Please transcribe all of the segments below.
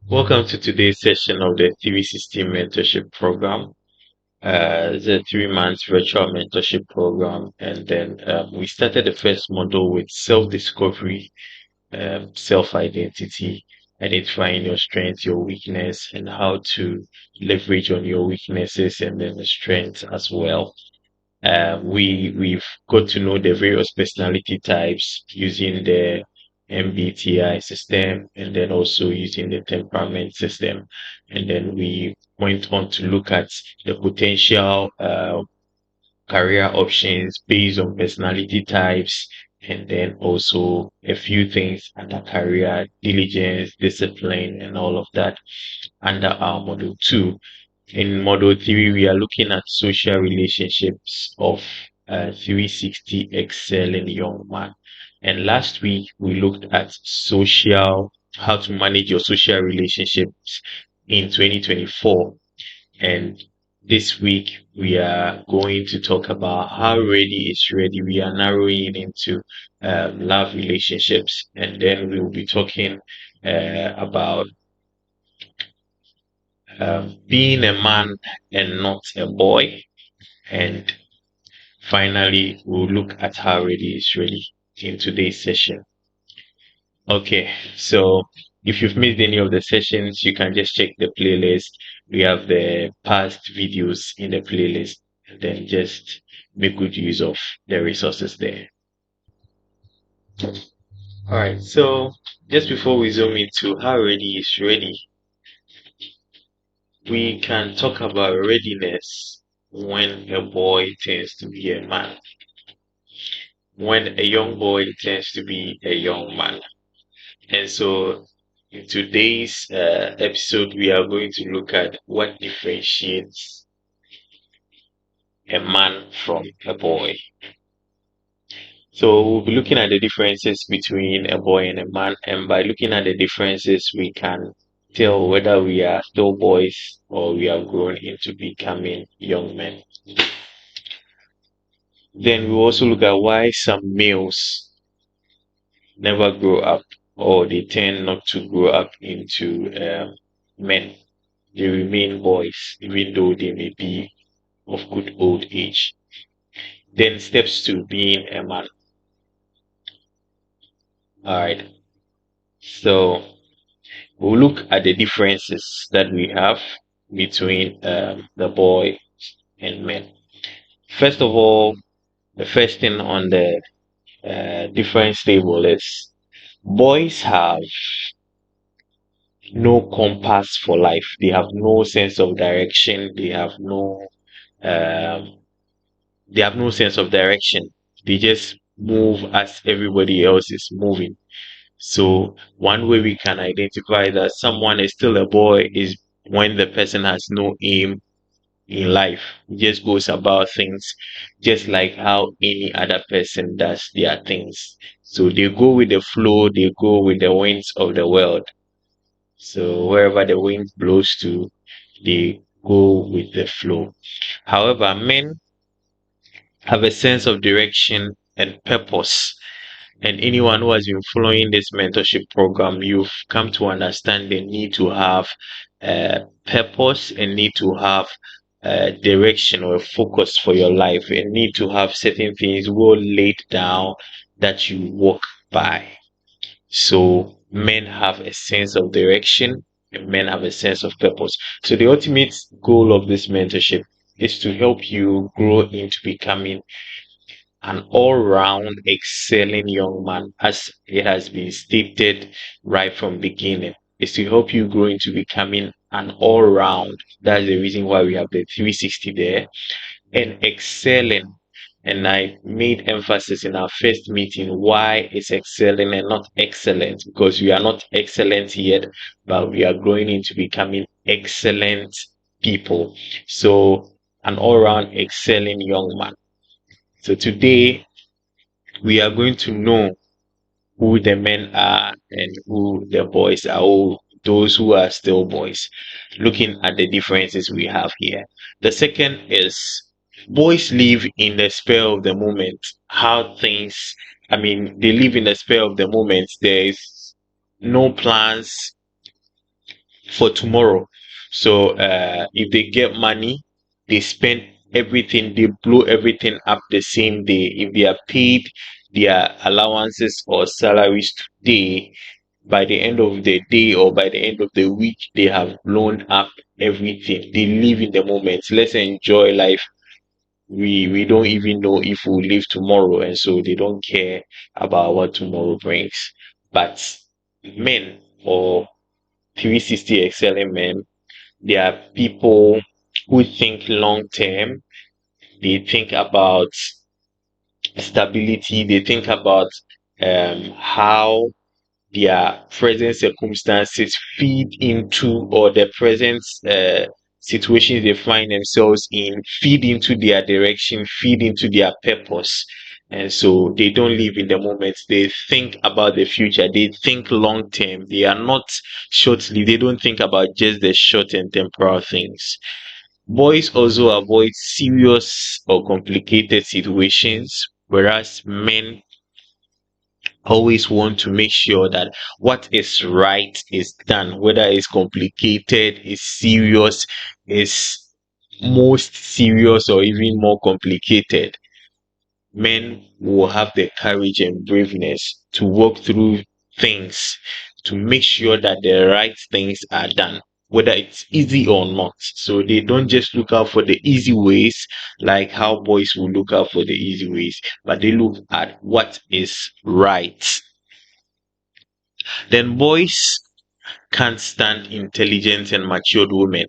Welcome to today's session of the 360 Mentorship Program. It's a 3 month virtual mentorship program, and then we started the first module with self-discovery, self-identity, identifying your strengths, your weakness, and how to leverage on your weaknesses and then the strengths as well. We've got to know the various personality types using the MBTI system and then also using the temperament system. And then we went on to look at the potential career options based on personality types and then also a few things under career diligence, discipline, and all of that under our model 2. In model 3, we are looking at social relationships of 360 excelling young man. And last week, we looked at how to manage your social relationships in 2024. And this week, we are going to talk about how ready is ready. We are narrowing into love relationships. And then we will be talking about being a man and not a boy. And finally, we'll look at how ready is ready in today's session. Okay, so if you've missed any of the sessions, you can just check the playlist. We have the past videos in the playlist, and then just make good use of the resources there. All right, so just before we zoom into how ready is ready, we can talk about readiness when a boy tends to be a man, when a young boy tends to be a young man. And so in today's episode, we are going to look at what differentiates a man from a boy. So we'll be looking at the differences between a boy and a man, and by looking at the differences, we can tell whether we are still boys or we have grown into becoming young men. Then we'll also look at why some males never grow up or they tend not to grow up into men. They remain boys even though they may be of good old age. Then steps to being a man. All right. So we'll look at the differences that we have between the boy and men. First of all, the first thing on the difference table is boys have no compass for life. They have no sense of direction. Um, they have no sense of direction. They just move as everybody else is moving. So one way we can identify that someone is still a boy is when the person has no aim in life. He just goes about things just like how any other person does their things. So they go with the flow, they go with the winds of the world. So wherever the wind blows to, they go with the flow. However, men have a sense of direction and purpose. And anyone who has been following this mentorship program, you've come to understand the need to have purpose and need to have direction or a focus for your life and need to have certain things well laid down that you walk by. So men have a sense of direction and men have a sense of purpose. So the ultimate goal of this mentorship is to help you grow into becoming an all-round excelling young man, as it has been stated right from beginning, is to help you grow into becoming an all-round. That's the reason why we have the 360 there and excelling. And I made emphasis in our first meeting why it's excelling and not excellent, because we are not excellent yet, but we are growing into becoming excellent people. So an all-round excelling young man. So today we are going to know who the men are and who the boys are, or those who are still boys, looking at the differences we have here. The second is boys live in the spur of the moment. How things, I mean, they live in the spur of the moment. There is no plans, for tomorrow. So if they get money, they spend everything, they blow everything up the same day. If they are paid their allowances or salaries today, by the end of the day or by the end of the week, they have blown up everything. They live in the moment. Let's enjoy life. We don't even know if we'll live tomorrow, and so they don't care about what tomorrow brings. But men, or 360 excelling men, they are people who think long term. They think about stability. They think about how their present circumstances feed into, or the present situations they find themselves in feed into their direction, feed into their purpose. And so they don't live in the moment. They think about the future. They think long term. They are not shortly. They don't think about just the short and temporal things. Boys also avoid serious or complicated situations, whereas men always want to make sure that what is right is done, whether it's complicated, is serious, is most serious, or even more complicated. Men will have the courage and braveness to work through things to make sure that the right things are done, whether it's easy or not. So they don't just look out for the easy ways like how boys will look out for the easy ways, but they look at what is right. Then boys can't stand intelligent and matured women,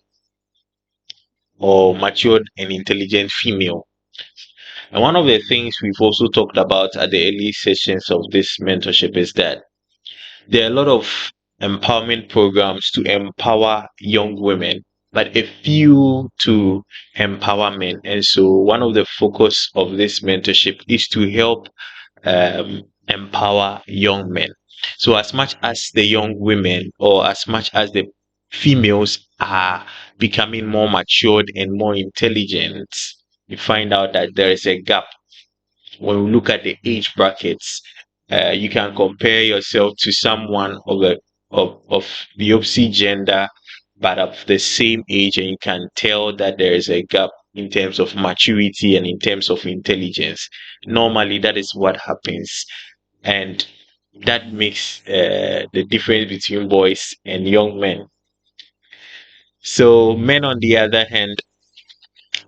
or matured and intelligent female. And one of the things we've also talked about at the early sessions of this mentorship is that there are a lot of empowerment programs to empower young women, but a few to empower men. And so one of the focus of this mentorship is to help empower young men. So as much as the young women, or as much as the females are becoming more matured and more intelligent, you find out that there is a gap when we look at the age brackets. You can compare yourself to someone of the opposite gender, but of the same age, and you can tell that there is a gap in terms of maturity and in terms of intelligence. Normally, that is what happens, and that makes the difference between boys and young men. So men, on the other hand,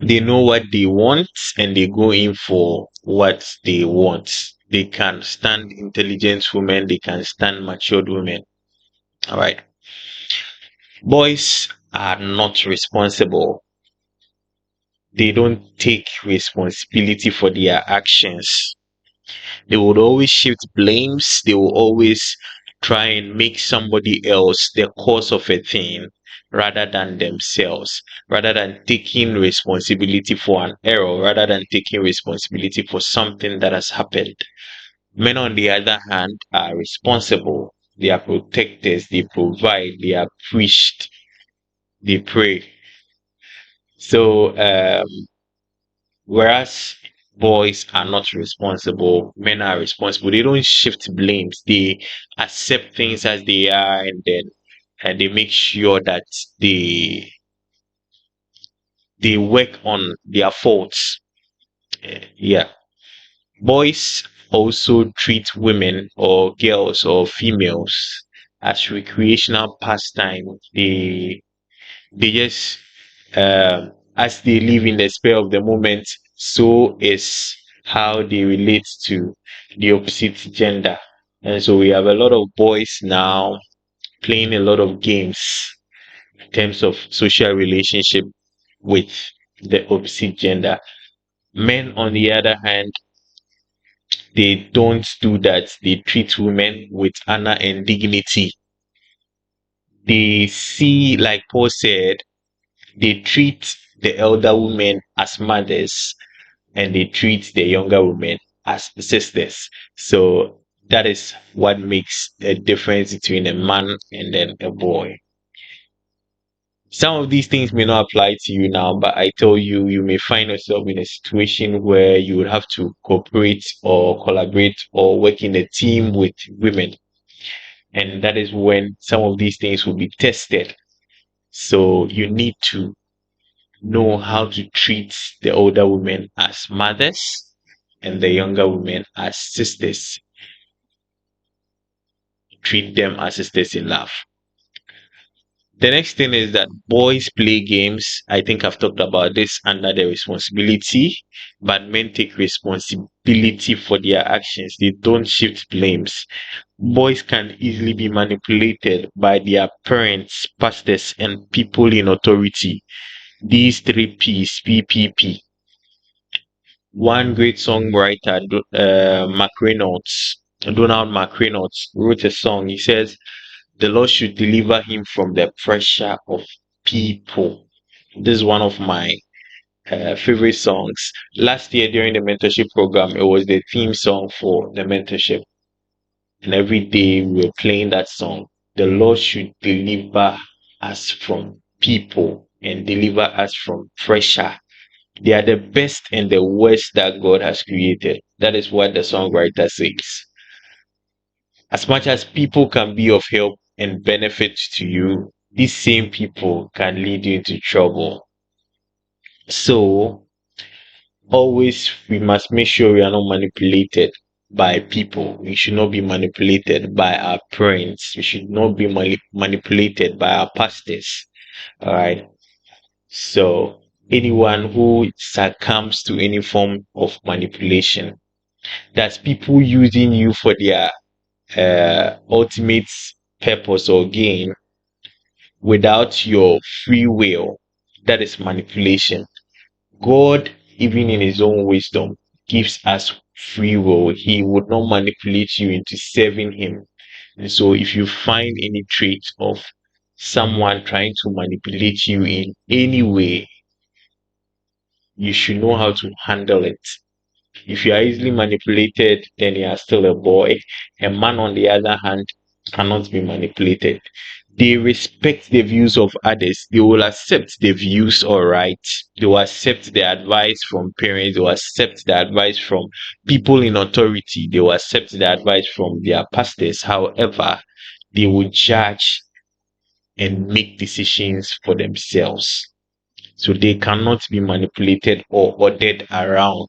they know what they want and they go in for what they want. They can stand intelligent women, they can stand matured women. All right. Boys are not responsible. They don't take responsibility for their actions. They would always shift blames. They will always try and make somebody else the cause of a thing rather than themselves, rather than taking responsibility for an error, rather than taking responsibility for something that has happened. Men, on the other hand, are responsible. They are protectors. They provide. They are preached. They pray. So, whereas boys are not responsible, men are responsible. They don't shift blames. They accept things as they are, and they make sure that they work on their faults. Yeah. Boys also treat women or girls or females as recreational pastime. They just as they live in the spur of the moment, so is how they relate to the opposite gender. And so we have a lot of boys now playing a lot of games in terms of social relationship with the opposite gender. Men, on the other hand, they don't do that. They treat women with honor and dignity. They see, like Paul said, they treat the elder women as mothers, and they treat the younger women as sisters. So that is what makes a difference between a man and then a boy. Some of these things may not apply to you now, but I tell you, you may find yourself in a situation where you would have to cooperate or collaborate or work in a team with women. And that is when some of these things will be tested. So you need to know how to treat the older women as mothers and the younger women as sisters. Treat them as sisters in love. The next thing is that boys play games. I think I've talked about this under the responsibility, but men take responsibility for their actions. They don't shift blames. Boys can easily be manipulated by their parents, pastors, and people in authority. These three P's, PPP. One great songwriter, Donald McReynolds, wrote a song. He says, the Lord should deliver him from the pressure of people. This is one of my favorite songs. Last year during the mentorship program, it was the theme song for the mentorship. And every day we were playing that song. The Lord should deliver us from people and deliver us from pressure. They are the best and the worst that God has created. That is what the songwriter says. As much as people can be of help and benefit to you, these same people can lead you into trouble. So, always we must make sure we are not manipulated by people. We should not be manipulated by our parents. We should not be manipulated by our pastors. All right. So, anyone who succumbs to any form of manipulation, that's people using you for their ultimate purpose or gain without your free will, that is manipulation. God, even in his own wisdom, gives us free will. He would not manipulate you into serving him. And so if you find any trait of someone trying to manipulate you in any way, you should know how to handle it. If you are easily manipulated, then you are still a boy. A man, on the other hand, cannot be manipulated. They respect the views of others. They will accept the views, all right. They will accept the advice from parents. They will accept the advice from people in authority. They will accept the advice from their pastors. However, they will judge and make decisions for themselves. So they cannot be manipulated or ordered around.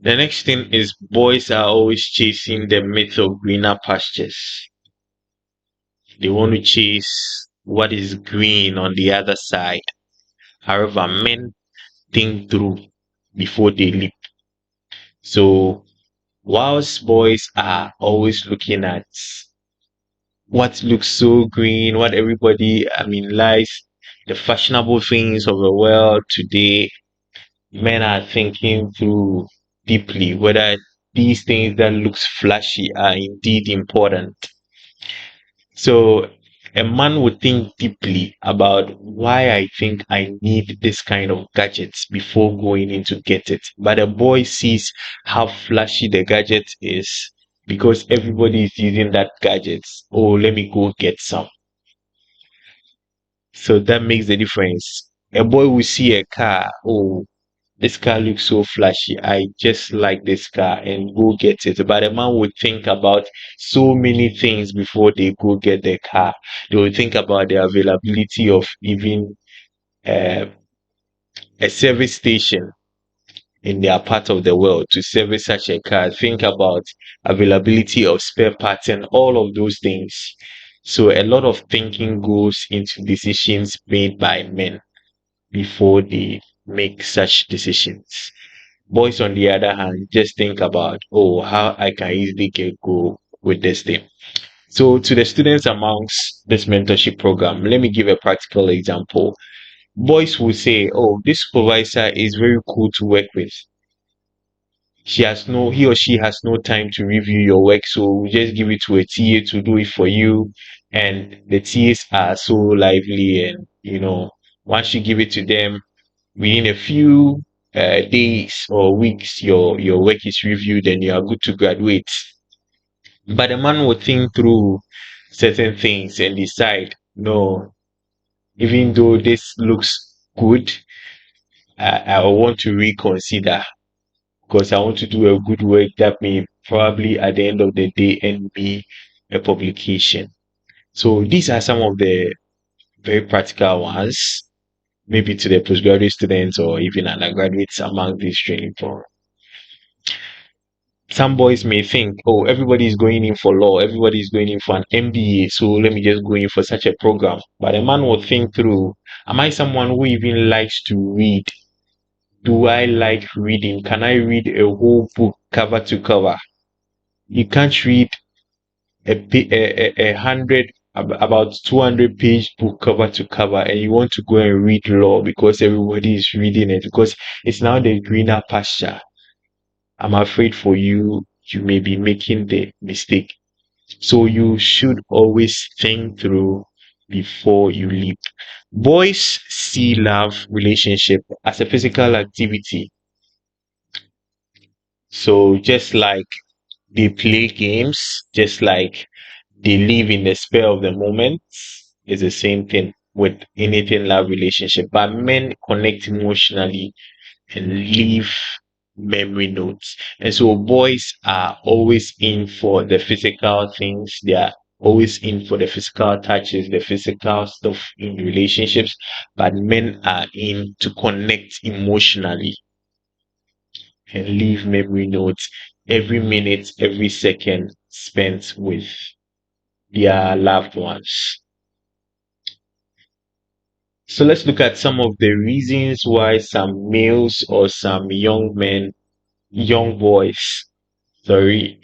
The next thing is boys are always chasing the myth of greener pastures. They want to chase what is green on the other side. However, men think through before they leap. So, whilst boys are always looking at what looks so green, what everybody, likes, the fashionable things of the world today, men are thinking through deeply whether these things that looks flashy are indeed important. So a man would think deeply about why I think I need this kind of gadgets before going in to get it. But a boy sees how flashy the gadget is because everybody is using that gadget. Oh, let me go get some. So that makes the difference. A boy will see a car. Oh, this car looks so flashy. I just like this car and go get it. But a man would think about so many things before they go get the car. They would think about the availability of even uh, a service station in their part of the world to service such a car. Think about availability of spare parts and all of those things. So a lot of thinking goes into decisions made by men before they make such decisions. Boys, on the other hand, just think about, oh, how I can easily get go with this thing. So, to the students amongst this mentorship program, let me give a practical example. Boys will say, oh, this supervisor is very cool to work with. He or she has no time to review your work, so we just give it to a TA to do it for you. And the TAs are so lively, and once you give it to them, within a few days or weeks, your work is reviewed and you are good to graduate. But a man will think through certain things and decide, no, even though this looks good, I want to reconsider because I want to do a good work that may probably at the end of the day end me a publication. So these are some of the very practical ones, maybe to the postgraduate students or even undergraduates among these training programs. Some boys may think, oh, everybody is going in for law, everybody is going in for an MBA, so let me just go in for such a program. But a man will think through, am I someone who even likes to read? Do I like reading? Can I read a whole book cover to cover? You can't read a hundred, about 200-page book cover to cover, and you want to go and read law because everybody is reading it, because it's now the greener pasture. I'm afraid for you, you may be making the mistake. So you should always think through before you leap. Boys see love relationship as a physical activity. So just like they play games, just like they live in the spur of the moment, it's the same thing with anything love relationship. But men connect emotionally and leave memory notes. And so boys are always in for the physical things. They are always in for the physical touches, the physical stuff in relationships. But men are in to connect emotionally and leave memory notes every minute, every second spent with their loved ones. So let's look at some of the reasons why some males or some young men, young boys, sorry,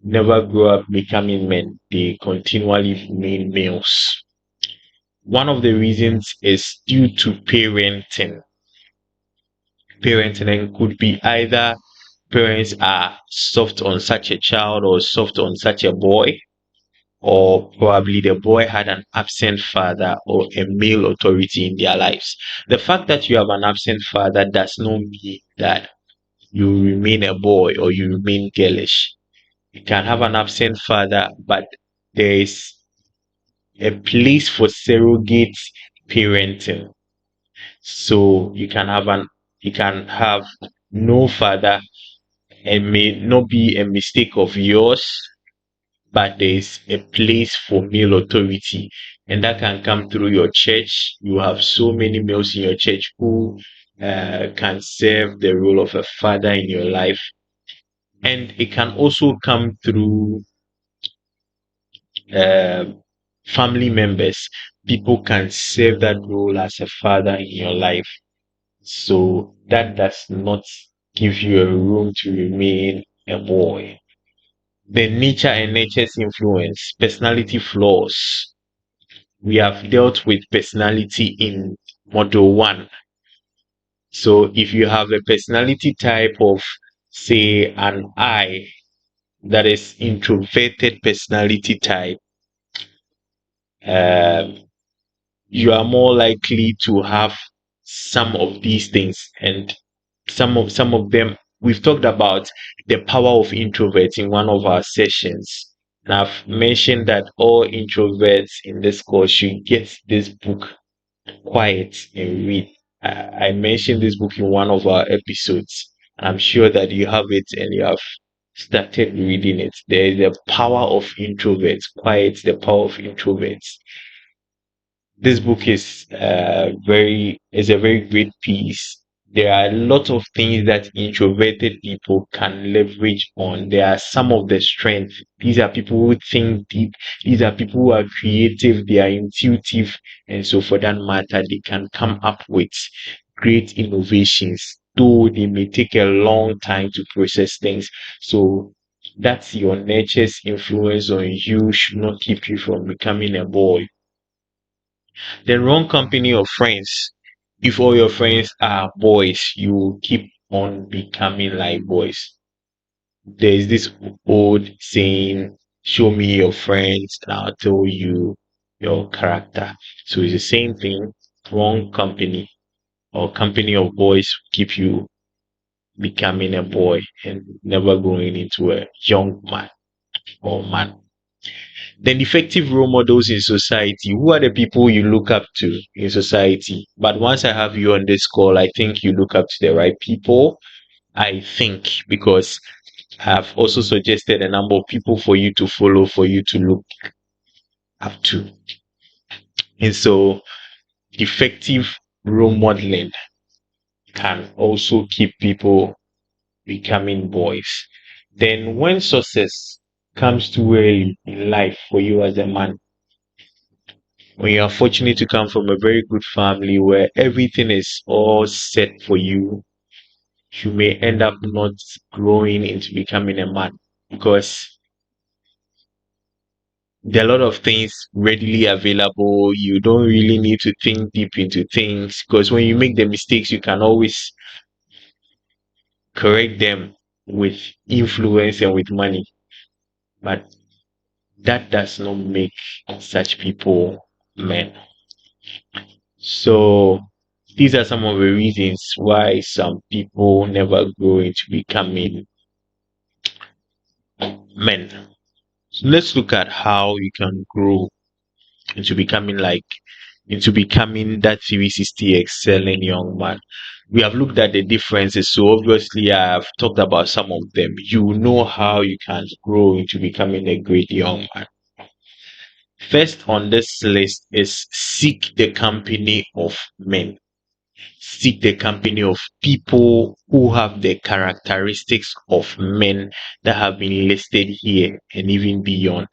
never grow up becoming men. They continually remain males. One of the reasons is due to parenting. Parenting could be either parents are soft on such a child or soft on such a boy, or probably the boy had an absent father or a male authority in their lives. The fact that you have an absent father does not mean that you remain a boy or you remain girlish. You can have an absent father, but there is a place for surrogate parenting. So you can have no father, and may not be a mistake of yours, but there is a place for male authority, and that can come through your church. You have so many males in your church who can serve the role of a father in your life, and it can also come through uh, family members. People can serve that role as a father in your life, so that does not give you a room to remain a boy. The nature and nature's influence, personality flaws. We have dealt with personality in module one. So if you have a personality type of, say, an I, that is introverted personality type, um, you are more likely to have some of these things, and some of them we've talked about the power of introverts in one of our sessions, and I've mentioned that all introverts in this course should get this book, Quiet and Read. I mentioned this book in one of our episodes, and I'm sure that you have it and you have started reading it. There is the power of introverts. Quiet, the power of introverts. This book is a very great piece. There are a lot of things that introverted people can leverage on. There are some of the strength. These are people who think deep. These are people who are creative. They are intuitive, and so for that matter, they can come up with great innovations. Though they may take a long time to process things. So that's your nature's influence on you should not keep you from becoming a boy. The wrong company of friends. If all your friends are boys, you will keep on becoming like boys. There is this old saying, show me your friends and I'll tell you your character. So it's the same thing. Wrong company or company of boys keep you becoming a boy and never growing into a young man or man. Then effective role models in society. Who are the people you look up to in society? But once I have you on this call, I think you look up to the right people. I think because I've also suggested a number of people for you to follow, for you to look up to. And so effective role modeling can also keep people becoming boys. Then when success comes too early in life for you as a man, when you are fortunate to come from a very good family where everything is all set for you, you may end up not growing into becoming a man because there are a lot of things readily available. You don't really need to think deep into things because when you make the mistakes, you can always correct them with influence and with money. But that does not make such people men. So these are some of the reasons why some people never grow into becoming men. So let's look at how you can grow into becoming that 360 excelling young man. We have looked at the differences, so obviously I have talked about some of them. You know how you can grow into becoming a great young man. First on this list is seek the company of men. Seek the company of people who have the characteristics of men that have been listed here and even beyond.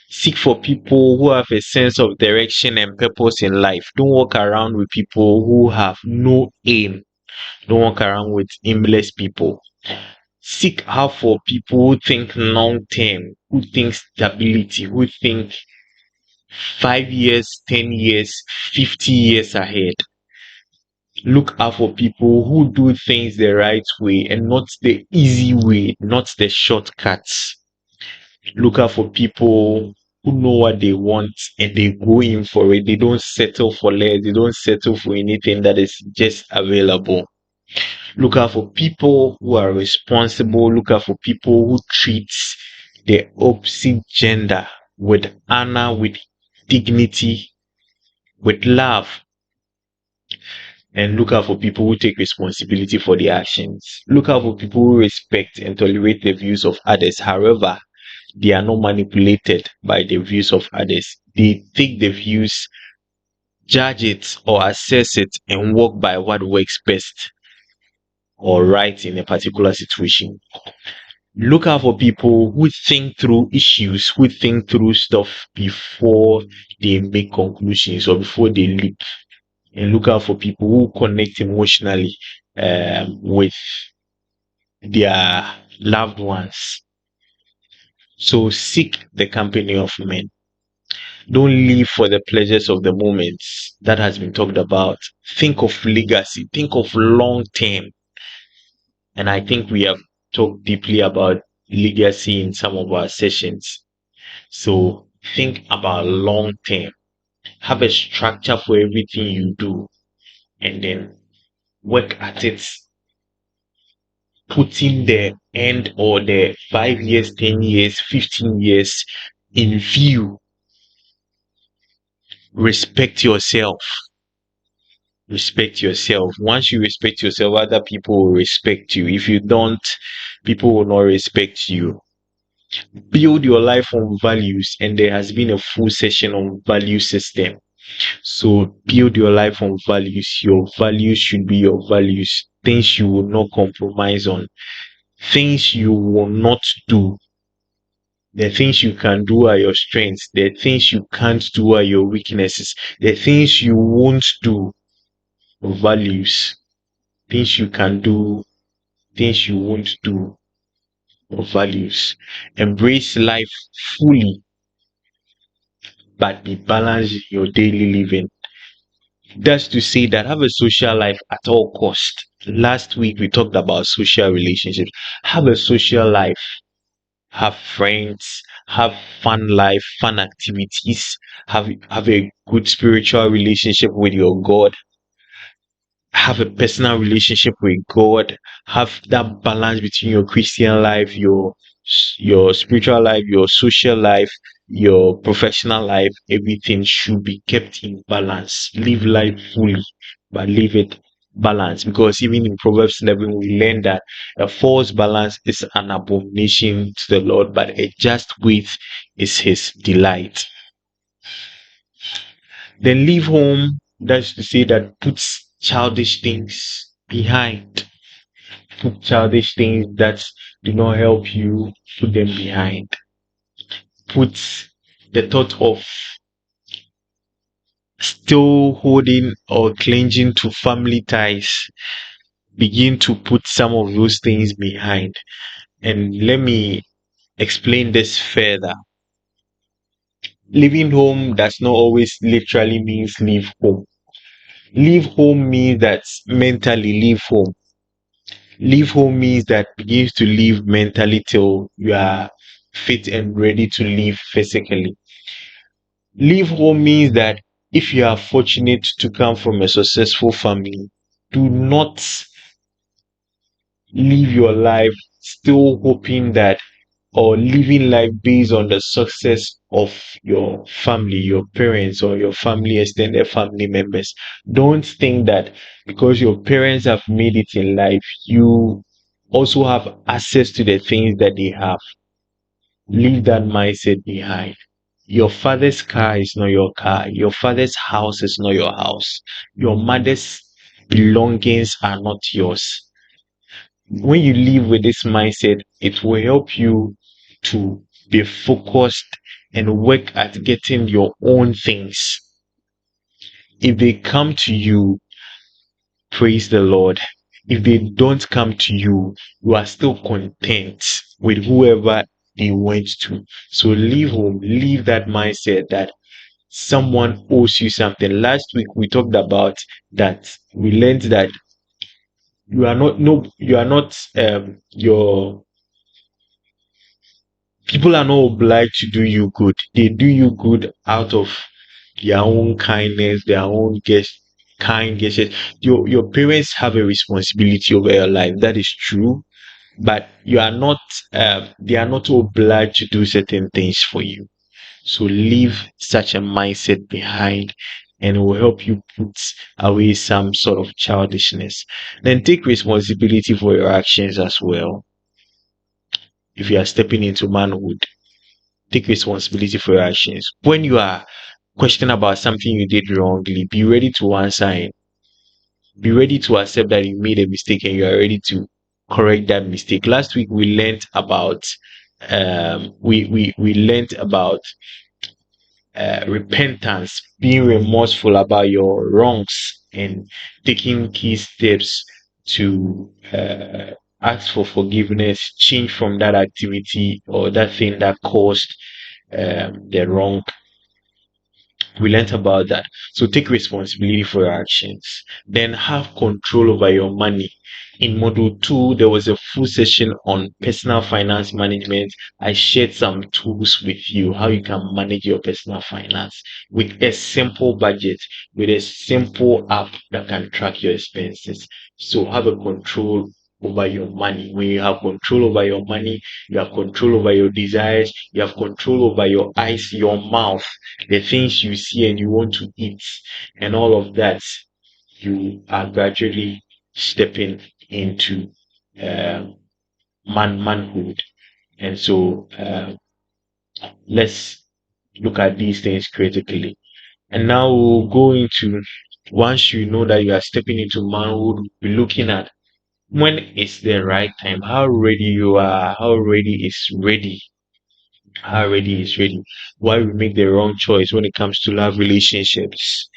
Seek for people who have a sense of direction and purpose in life. Don't walk around with people who have no aim. Don't walk around with aimless people. Seek out for people who think long term, who think stability, who think 5 years, 10 years, 50 years ahead. Look out for people who do things the right way and not the easy way, not the shortcuts. Look out for people who know what they want and they go in for it. They don't settle for less. They don't settle for anything that is just available. Look out for people who are responsible. Look out for people who treat the opposite gender with honor, with dignity, with love. And look out for people who take responsibility for their actions. Look out for people who respect and tolerate the views of others. However, they are not manipulated by the views of others. They take the views, judge it, or assess it, and work by what works best or right in a particular situation. Look out for people who think through issues, who think through stuff before they make conclusions or before they leap. And look out for people who connect emotionally with their loved ones. So seek the company of men. Don't live for the pleasures of the moments that has been talked about. Think of legacy, think of long term. And I think we have talked deeply about legacy in some of our sessions. So think about long term. Have a structure for everything you do and then work at it. Putting the end or the 5 years, 10 years, 15 years in view. Respect yourself. Respect yourself. Once you respect yourself, other people will respect you. If you don't, people will not respect you. Build your life on values, and there has been a full session on value system. So build your life on values. Your values should be your values. Things you will not compromise on. Things you will not do. The things you can do are your strengths. The things you can't do are your weaknesses. The things you won't do, values. Things you can do, things you won't do, values. Embrace life fully, but be balanced in your daily living. That's to say that have a social life at all cost. Last week we talked about social relationships. Have a social life. Have friends. Have fun life, fun activities. Have a good spiritual relationship with your God. Have a personal relationship with God, have that balance between your Christian life, your spiritual life, your social life, your professional life. Everything should be kept in balance. Live life fully, but live it balanced. Because even in Proverbs 11, we learn that a false balance is an abomination to the Lord, but a just weight is his delight. Then leave home, that's to say that puts childish things behind. Put childish things that do not help you, put them behind. Put the thought of still holding or clinging to family ties. Begin to put some of those things behind. And let me explain this further. Leaving home does not always literally means leave home. Leave home means that mentally leave home. Leave home means that begins to live mentally till you are fit and ready to live physically. Leave home means that if you are fortunate to come from a successful family, do not live your life still hoping that or living life based on the success of your family, your parents, or your family, extended family members. Don't think that because your parents have made it in life, you also have access to the things that they have. Leave that mindset behind. Your father's car is not your car. Your father's house is not your house. Your mother's belongings are not yours. When you live with this mindset, it will help you to be focused and work at getting your own things. If they come to you, praise the Lord. If they don't come to you, you are still content with whoever they went to. So leave home, leave that mindset that someone owes you something. Last week we talked about that. We learned that you are not your people are not obliged to do you good. They do you good out of their own kindness, their own kind gestures. Your parents have a responsibility over your life. That is true, but you are not. They are not obliged to do certain things for you. So leave such a mindset behind, and it will help you put away some sort of childishness. Then take responsibility for your actions as well. If you are stepping into manhood, take responsibility for your actions. When you are questioning about something you did wrongly, be ready to answer and be ready to accept that you made a mistake and you are ready to correct that mistake. Last week we learned about we learned about repentance, being remorseful about your wrongs, and taking key steps to ask for forgiveness, change from that activity or that thing that caused the wrong. We learned about that. So take responsibility for your actions. Then have control over your money. In module 2, there was a full session on personal finance management. I shared some tools with you, how you can manage your personal finance with a simple budget, with a simple app that can track your expenses. So have a control over your money. When you have control over your money, you have control over your desires, you have control over your eyes, your mouth, the things you see and you want to eat, and all of that, you are gradually stepping into um, manhood. And so let's look at these things critically. And now we'll go into, once you know that you are stepping into manhood, we're looking at when is the right time, how ready you are, how ready is ready, why we make the wrong choice when it comes to love relationships.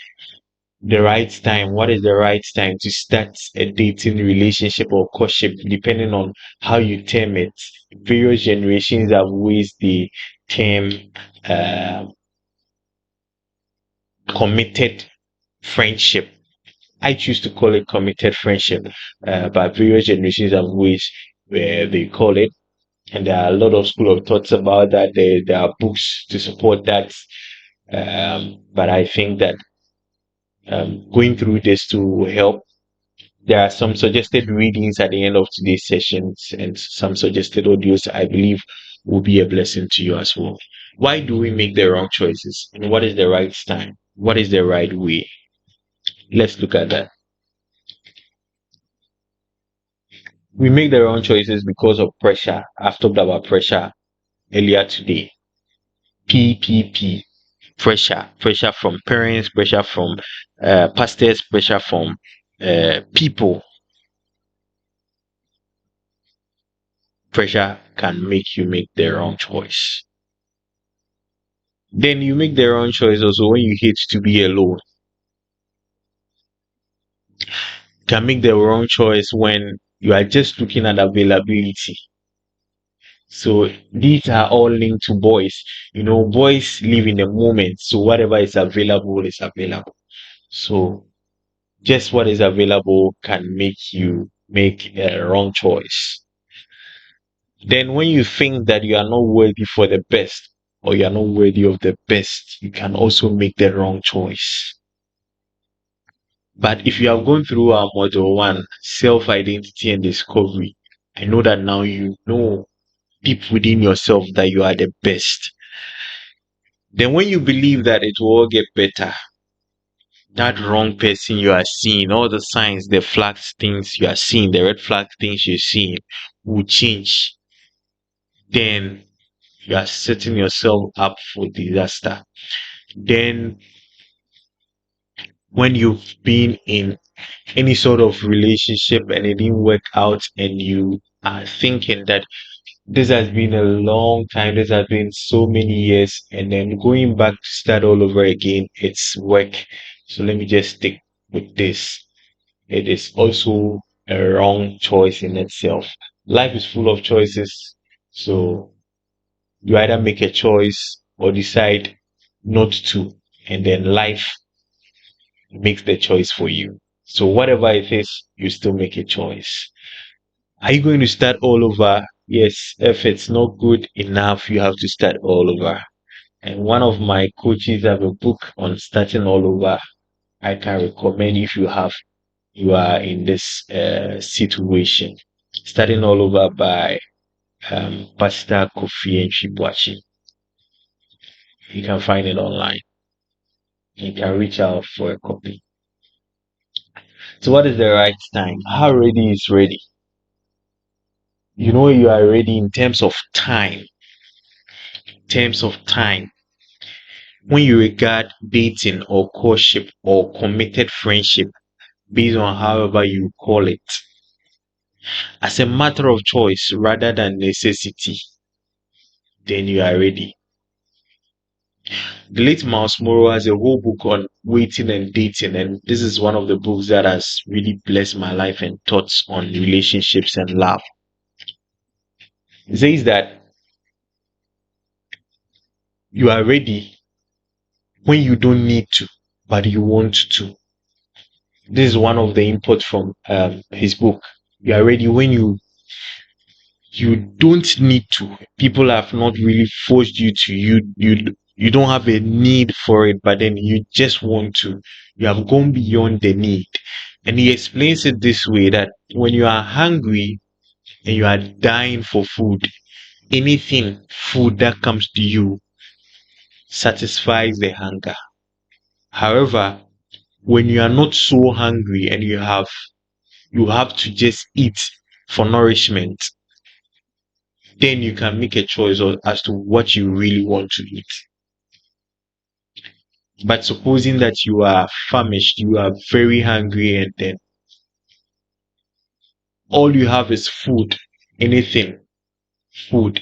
The right time, what is the right time to start a dating relationship or courtship, depending on how you term it. Various generations have ways the term uh, committed friendship. I choose to call it committed friendship, but various generations have ways where they call it, and there are a lot of school of thoughts about that. There are books to support that, but I think that going through this to help. There are some suggested readings at the end of today's sessions and some suggested audios I believe will be a blessing to you as well. Why do we make the wrong choices? And what is the right time? What is the right way? Let's look at that. We make the wrong choices because of pressure. I've talked about pressure earlier today. PPP. Pressure from parents, pressure from pastors, pressure from people. Pressure can make you make the wrong choice. Then you make the wrong choice also when you hate to be alone. Can make the wrong choice when you are just looking at availability. So these are all linked to boys. Boys live in the moment. So whatever is available is available. So just what is available can make you make a wrong choice. Then when you think that you are not worthy for the best or you are not worthy of the best, you can also make the wrong choice. But if you have gone through our module one, self-identity and discovery, I know that now you know deep within yourself that you are the best. Then when you believe that it will all get better, that wrong person you are seeing, all the signs, the flags things you are seeing, the red flag things you're seeing will change. Then you are setting yourself up for disaster. Then when you've been in any sort of relationship and it didn't work out and you are thinking that this has been a long time, this has been so many years, and then going back to start all over again, it's work. So let me just stick with this. It is also a wrong choice in itself. Life is full of choices. So you either make a choice or decide not to, and then life makes the choice for you. So whatever it is, you still make a choice. Are you going to start all over? Yes, if it's not good enough, you have to start all over. And one of my coaches have a book on starting all over. I can recommend if you are in this situation. Starting all over by Pastor Kofi and Shibwachi. You can find it online. You can reach out for a copy. So what is the right time? How ready is ready? You are ready in terms of time. Terms of time. When you regard dating or courtship or committed friendship, based on however you call it, as a matter of choice rather than necessity, then you are ready. The late Miles Morrow has a whole book on waiting and dating, and this is one of the books that has really blessed my life and thoughts on relationships and love. It says that you are ready when you don't need to, but you want to. This is one of the inputs from his book. You are ready when you don't need to. People have not really forced you to. You don't have a need for it, but then you just want to. You have gone beyond the need. And he explains it this way that when you are hungry and you are dying for food, anything food that comes to you satisfies the hunger. However, when you are not so hungry and you have to just eat for nourishment, then you can make a choice as to what you really want to eat. But supposing that you are famished, you are very hungry, and then all you have is food, anything, food,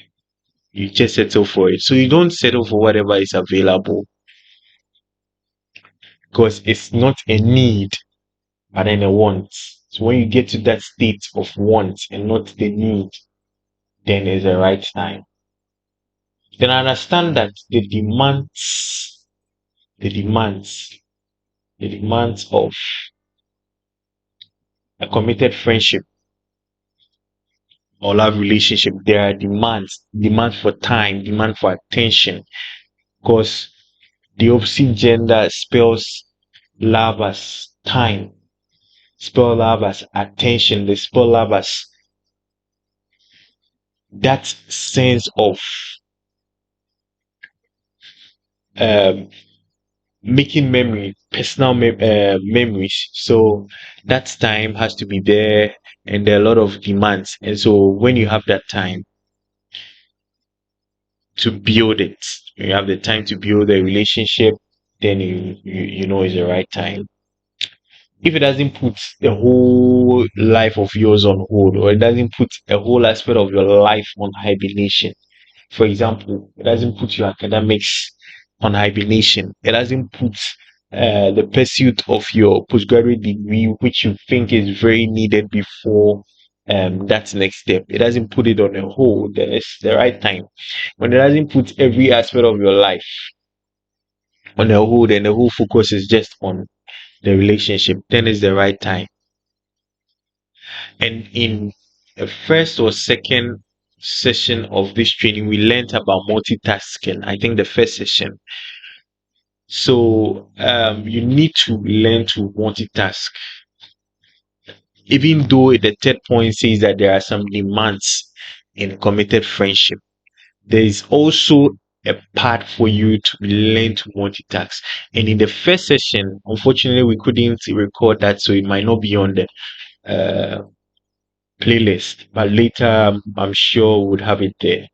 you just settle for it. So you don't settle for whatever is available because it's not a need, but then a want. So when you get to that state of want and not the need, then it's the right time. Then I understand that the demands, the demands of a committed friendship or love relationship, there are demand for time, demand for attention, because the opposite gender spells love as time, spell love as attention, they spell love as that sense of um, making personal memories. So that time has to be there, and there are a lot of demands. And so when you have that time, to build it. When you have the time to build a relationship, then you know it's the right time. If it doesn't put the whole life of yours on hold, or it doesn't put a whole aspect of your life on hibernation, for example, it doesn't put your academics on hibernation, it doesn't put the pursuit of your postgraduate degree, which you think is very needed before that next step, it doesn't put it on a hold, then it's the right time. When it doesn't put every aspect of your life on a hold and the whole focus is just on the relationship, then it's the right time. And in the first or second session of this training, we learned about multitasking. I think the first session. So you need to learn to multitask. Even though the third point says that there are some demands in committed friendship, there is also a part for you to learn to multitask. And in the first session, unfortunately, we couldn't record that, so it might not be on the uh, playlist, but later I'm sure we'll have it there.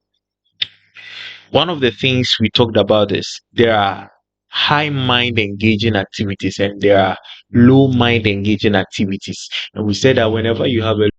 One of the things we talked about is there are high mind engaging activities and there are low mind engaging activities. And we said that whenever you have a